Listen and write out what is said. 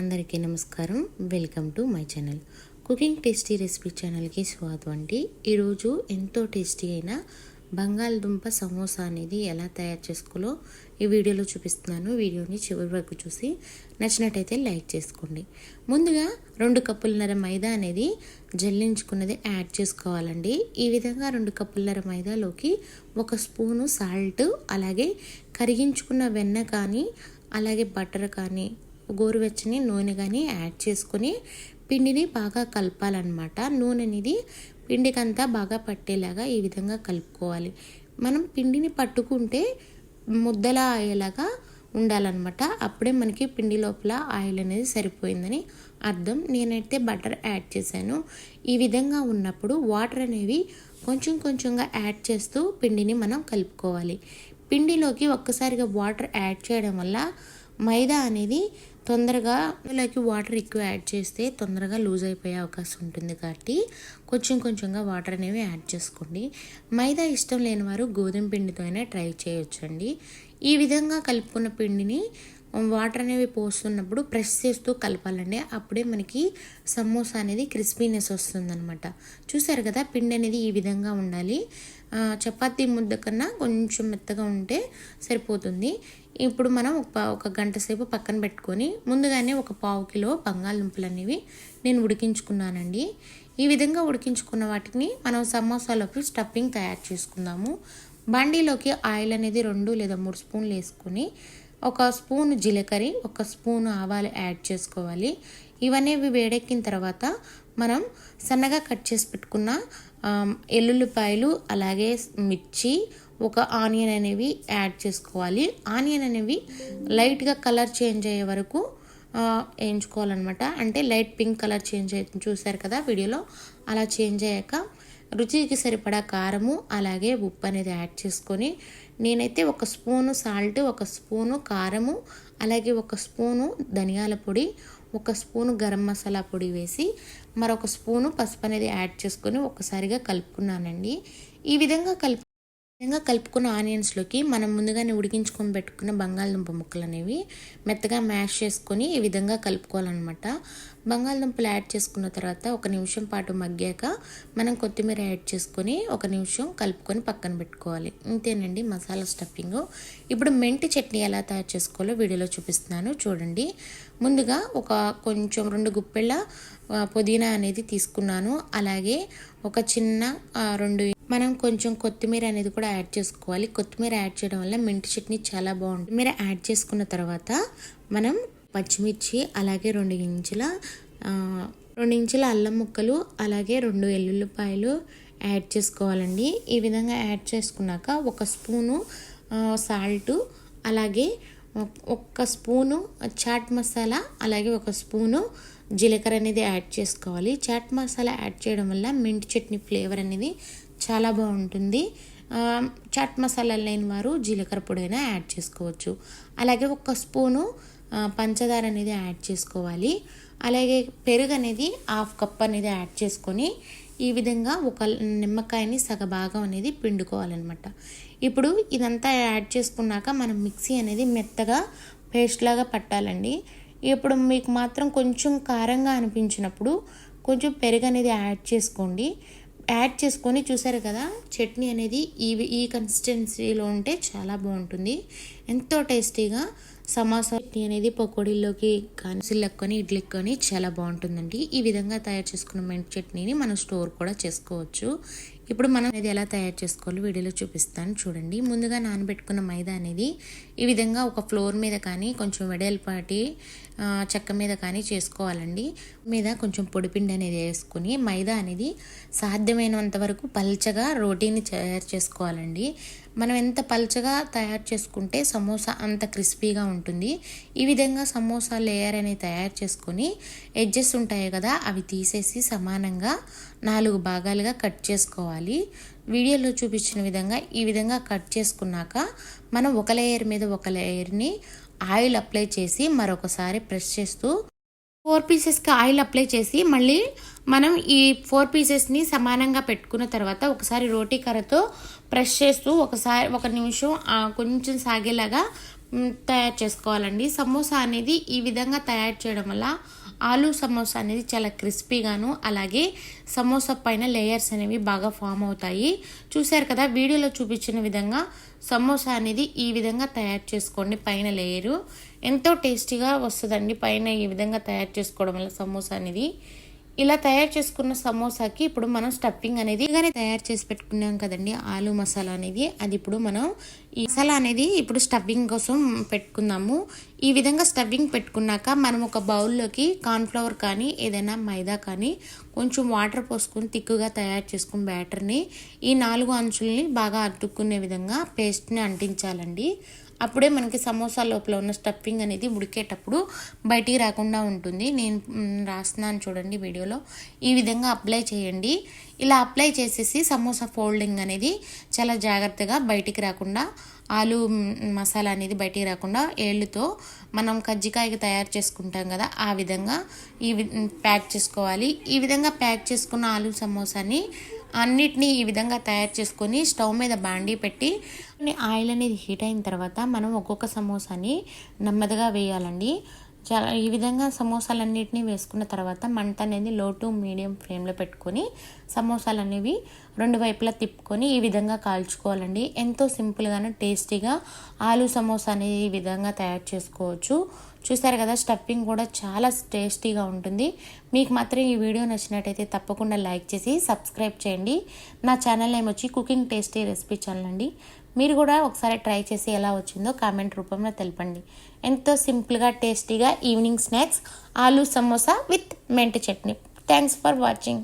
అందరికీ నమస్కారం. Welcome to my channel. Cooking tasty recipe ఛానల్కి స్వాగతం అండి. ఈరోజు ఎంతో టేస్టీ అయిన బంగాళదుంప సమోసా అనేది ఎలా తయారు చేసుకోవాలో ఈ వీడియోలో చూపిస్తున్నాను. వీడియోని చివరి వరకు చూసి నచ్చినట్టయితే లైక్ చేసుకోండి. ముందుగా 2 కప్పులన్నర మైదా అనేది జల్లించుకున్నది యాడ్ చేసుకోవాలండి. ఈ విధంగా 2 కప్పులన్నర మైదాలోకి 1 స్పూను సాల్ట్, అలాగే కరిగించుకున్న వెన్న కానీ అలాగే బటర్ కానీ గోరువెచ్చని నూనె కానీ యాడ్ చేసుకొని పిండిని బాగా కలపాలన్నమాట. నూనె అనేది పిండికంతా బాగా పట్టేలాగా ఈ విధంగా కలుపుకోవాలి. మనం పిండిని పట్టుకుంటే ముద్దలా అయ్యేలాగా ఉండాలన్నమాట. అప్పుడే మనకి పిండి లోపల ఆయిల్ అనేది సరిపోయిందని అర్థం. నేనైతే బటర్ యాడ్ చేశాను. ఈ విధంగా ఉన్నప్పుడు వాటర్ అనేవి కొంచెం కొంచెంగా యాడ్ చేస్తూ పిండిని మనం కలుపుకోవాలి. పిండిలోకి ఒక్కసారిగా వాటర్ యాడ్ చేయడం వల్ల మైదా అనేది తొందరగా ఇందులోకి వాటర్ ఎక్కువ యాడ్ చేస్తే తొందరగా లూజ్ అయిపోయే అవకాశం ఉంటుంది. కాబట్టి కొంచెం కొంచెంగా వాటర్ అనేవి యాడ్ చేసుకోండి. మైదా ఇష్టం లేని వారు గోధుమ పిండితో అయినా ట్రై చేయొచ్చండి. ఈ విధంగా కలుపుకున్న పిండిని వాటర్ అనేవి పోస్తున్నప్పుడు ప్రెస్ చేస్తూ కలపాలండి. అప్పుడే మనకి సమోసా అనేది క్రిస్పీనెస్ వస్తుందన్నమాట. చూసారు కదా, పిండి అనేది ఈ విధంగా ఉండాలి. చపాతీ ముద్ద కన్నా కొంచెం మెత్తగా ఉంటే సరిపోతుంది. ఇప్పుడు మనం ఒక గంట సేపు పక్కన పెట్టుకొని ముందుగానే 1/4 కిలో బంగాళదుంపలు అనేవి నేను ఉడికించుకున్నానండి. ఈ విధంగా ఉడికించుకున్న వాటిని మనం సమోసాలోకి స్టఫింగ్ తయారు చేసుకుందాము. బండిలోకి ఆయిల్ అనేది 2 లేదా 3 స్పూన్లు వేసుకొని 1 స్పూన్ జీలకర్ర, 1 స్పూన్ ఆవాలు యాడ్ చేసుకోవాలి. ఇవన్నీ వేడెక్కిన తర్వాత మనం సన్నగా కట్ చేసి పెట్టుకున్న ఎల్లుల్లిపాయలు, అలాగే మిర్చి, 1 ఆనియన్ అనేవి యాడ్ చేసుకోవాలి. ఆనియన్ అనేవి లైట్గా కలర్ చేంజ్ అయ్యే వరకు వేయించుకోవాలన్నమాట. అంటే లైట్ పింక్ కలర్ చేంజ్ అవుతుంది, చూసారు కదా వీడియోలో. అలా చేంజ్ అయ్యాక రుచికి సరిపడా కారము అలాగే ఉప్పు అనేది యాడ్ చేసుకొని, నేనైతే 1 స్పూను సాల్ట్, 1 స్పూను కారము, అలాగే 1 స్పూను ధనియాల పొడి, 1 స్పూను గరం మసాలా పొడి వేసి మరొక స్పూను పసుపు అనేది యాడ్ చేసుకొని ఒక్కసారిగా కలుపుకున్నానండి. ఈ విధంగా కలుపుకున్న ఆనియన్స్లోకి మనం ముందుగానే ఉడికించుకొని పెట్టుకున్న బంగాళదుంప ముక్కలు అనేవి మెత్తగా మ్యాష్ చేసుకొని ఈ విధంగా కలుపుకోవాలన్నమాట. బంగాళదుంపలు యాడ్ చేసుకున్న తర్వాత 1 నిమిషం పాటు మగ్గాక మనం కొత్తిమీర యాడ్ చేసుకొని 1 నిమిషం కలుపుకొని పక్కన పెట్టుకోవాలి. ఇంతేనండి మసాలా స్టఫింగ్. ఇప్పుడు మెంతి చట్నీ ఎలా తయారు చేసుకోవాలో వీడియోలో చూపిస్తున్నాను, చూడండి. ముందుగా కొంచెం 2 గుప్పెళ్ళ పుదీనా అనేది తీసుకున్నాను. అలాగే ఒక చిన్న 2 మనం కొంచెం కొత్తిమీర అనేది కూడా యాడ్ చేసుకోవాలి. కొత్తిమీర యాడ్ చేయడం వల్ల మెంతి చట్నీ చాలా బాగుంటుంది. కొత్తిమీర యాడ్ చేసుకున్న తర్వాత మనం పచ్చిమిర్చి, అలాగే 2 ఇంచుల అల్లం ముక్కలు, అలాగే 2 ఎల్లుల్లిపాయలు యాడ్ చేసుకోవాలండి. ఈ విధంగా యాడ్ చేసుకున్నాక 1 స్పూను సాల్టు, అలాగే 1 స్పూను చాట్ మసాలా, అలాగే 1 స్పూను జీలకర్ర అనేది యాడ్ చేసుకోవాలి. చాట్ మసాలా యాడ్ చేయడం వల్ల మెంతి చట్నీ ఫ్లేవర్ అనేది చాలా బాగుంటుంది. చాట్ మసాలా లేని వారు జీలకర్ర పొడి అయినా యాడ్ చేసుకోవచ్చు. అలాగే 1 స్పూను పంచదార అనేది యాడ్ చేసుకోవాలి. అలాగే పెరుగు అనేది 1/2 కప్ అనేది యాడ్ చేసుకొని ఈ విధంగా 1 నిమ్మకాయని సగభాగం అనేది పిండుకోవాలన్నమాట. ఇప్పుడు ఇదంతా యాడ్ చేసుకున్నాక మనం మిక్సీ అనేది మెత్తగా పేస్ట్ లాగా పట్టాలండి. ఇప్పుడు మీకు మాత్రం కొంచెం కారంగా అనిపించినప్పుడు కొంచెం పెరుగు అనేది యాడ్ చేసుకోండి. యాడ్ చేసుకొని చూసారు కదా, చట్నీ అనేది ఈ కన్సిస్టెన్సీలో ఉంటే చాలా బాగుంటుంది. ఎంతో టేస్టీగా సమోసా చట్నీ అనేది పకోడీల్లోకి కానీ సిల్లక్కొని ఇడ్లీకి కానీ చాలా బాగుంటుందండి. ఈ విధంగా తయారు చేసుకున్న మెంతి చట్నీని మనం స్టోర్ కూడా చేసుకోవచ్చు. ఇప్పుడు మనం ఇది ఎలా తయారు చేసుకోవాలో వీడియోలో చూపిస్తాను, చూడండి. ముందుగా నానబెట్టుకున్న మైదా అనేది ఈ విధంగా ఒక ఫ్లోర్ మీద కానీ కొంచెం వెడల్పాటి చెక్క మీద కానీ చేసుకోవాలండి. మీద కొంచెం పొడిపిండి అనేది వేసుకొని మైదా అనేది సాధ్యమైనంత వరకు పల్చగా రోటీని తయారు చేసుకోవాలండి. మనం ఎంత పల్చగా తయారు చేసుకుంటే సమోసా అంత క్రిస్పీగా ఉంటుంది. ఈ విధంగా సమోసా లేయర్ అనేది తయారు చేసుకొని ఎడ్జెస్ ఉంటాయి కదా, అవి తీసేసి సమానంగా 4 భాగాలుగా కట్ చేసుకోవాలి. వీడియోలో చూపించిన విధంగా ఈ విధంగా కట్ చేసుకున్నాక మనం 1 లేయర్ మీద 1 లేయర్ని ఆయిల్ అప్లై చేసి మరొకసారి ప్రెస్ చేస్తూ 4 పీసెస్కి ఆయిల్ అప్లై చేసి మళ్ళీ మనం ఈ 4 పీసెస్ని సమానంగా పెట్టుకున్న తర్వాత ఒకసారి రోటీ కర్రతో ప్రెస్ చేస్తూ 1 నిమిషం కొంచెం సాగేలాగా తయారు చేసుకోవాలండి. సమోసా అనేది ఈ విధంగా తయారు చేయడం వల్ల ఆలూ సమోసా అనేది చాలా క్రిస్పీగాను, అలాగే సమోసా పైన లేయర్స్ అనేవి బాగా ఫామ్ అవుతాయి. చూశారు కదా, వీడియోలో చూపించిన విధంగా సమోసా అనేది ఈ విధంగా తయారు చేసుకోండి. పైన లేయరు ఎంతో టేస్టీగా వస్తుందండి. పైన ఈ విధంగా తయారు చేసుకోవడం వల్ల సమోసా అనేది. ఇలా తయారు చేసుకున్న సమోసాకి ఇప్పుడు మనం స్టఫింగ్ అనేది తయారు చేసి పెట్టుకున్నాం కదండి, ఆలూ మసాలా అనేది. అది ఇప్పుడు మనం ఈ మసాలా అనేది ఇప్పుడు స్టఫింగ్ కోసం పెట్టుకుందాము. ఈ విధంగా స్టఫింగ్ పెట్టుకున్నాక మనం ఒక బౌల్లోకి కార్న్ఫ్లవర్ కానీ ఏదైనా మైదా కానీ కొంచెం వాటర్ పోసుకొని తిక్కుగా తయారు చేసుకుని బ్యాటర్ని ఈ 4 అంచుల్ని బాగా అతుక్కునే విధంగా పేస్ట్ని అంటించాలండి. అప్పుడే మనకి సమోసా లోపల ఉన్న స్టఫింగ్ అనేది ఉడికేటప్పుడు బయటికి రాకుండా ఉంటుంది. నేను రాస్తున్నాను చూడండి వీడియోలో. ఈ విధంగా అప్లై చేయండి. ఇలా అప్లై చేసేసి సమోసా ఫోల్డింగ్ అనేది చాలా జాగ్రత్తగా బయటికి రాకుండా, ఆలూ మసాలా అనేది బయటికి రాకుండా ఏళ్ళుతో మనం కజ్జికాయకి తయారు చేసుకుంటాం కదా, ఆ విధంగా ప్యాక్ చేసుకోవాలి. ఈ విధంగా ప్యాక్ చేసుకున్న ఆలూ సమోసాని అన్నిటినీ ఈ విధంగా తయారు చేసుకొని స్టవ్ మీద బాండీ పెట్టి ఆయిల్ అనేది హీట్ అయిన తర్వాత మనం ఒక్కొక్క సమోసాని నెమ్మదిగా వేయాలండి. చాలా ఈ విధంగా సమోసాలన్నిటినీ వేసుకున్న తర్వాత మంట అనేది లో టు మీడియం ఫ్లేమ్లో పెట్టుకొని సమోసాలు అనేవి 2 వైపులా తిప్పుకొని ఈ విధంగా కాల్చుకోవాలండి. ఎంతో సింపుల్గానే టేస్టీగా ఆలూ సమోసా అనేది ఈ విధంగా తయారు చేసుకోవచ్చు. చూసారు కదా, స్టఫింగ్ కూడా చాలా టేస్టీగా ఉంటుంది. మీకు మాత్రం ఈ వీడియో నచ్చినట్టయితే తప్పకుండా లైక్ చేసి సబ్స్క్రైబ్ చేయండి. నా ఛానల్ నేమ్ వచ్చి కుకింగ్ టేస్టీ రెసిపీ ఛానల్ అండి. మీరు కూడా ఒకసారి ట్రై చేసి ఎలా వచ్చిందో కామెంట్ రూపంలో తెలపండి. ఎంతో సింపుల్గా టేస్టీగా evening snacks aloo samosa with మెంతి చట్నీ. Thanks for watching.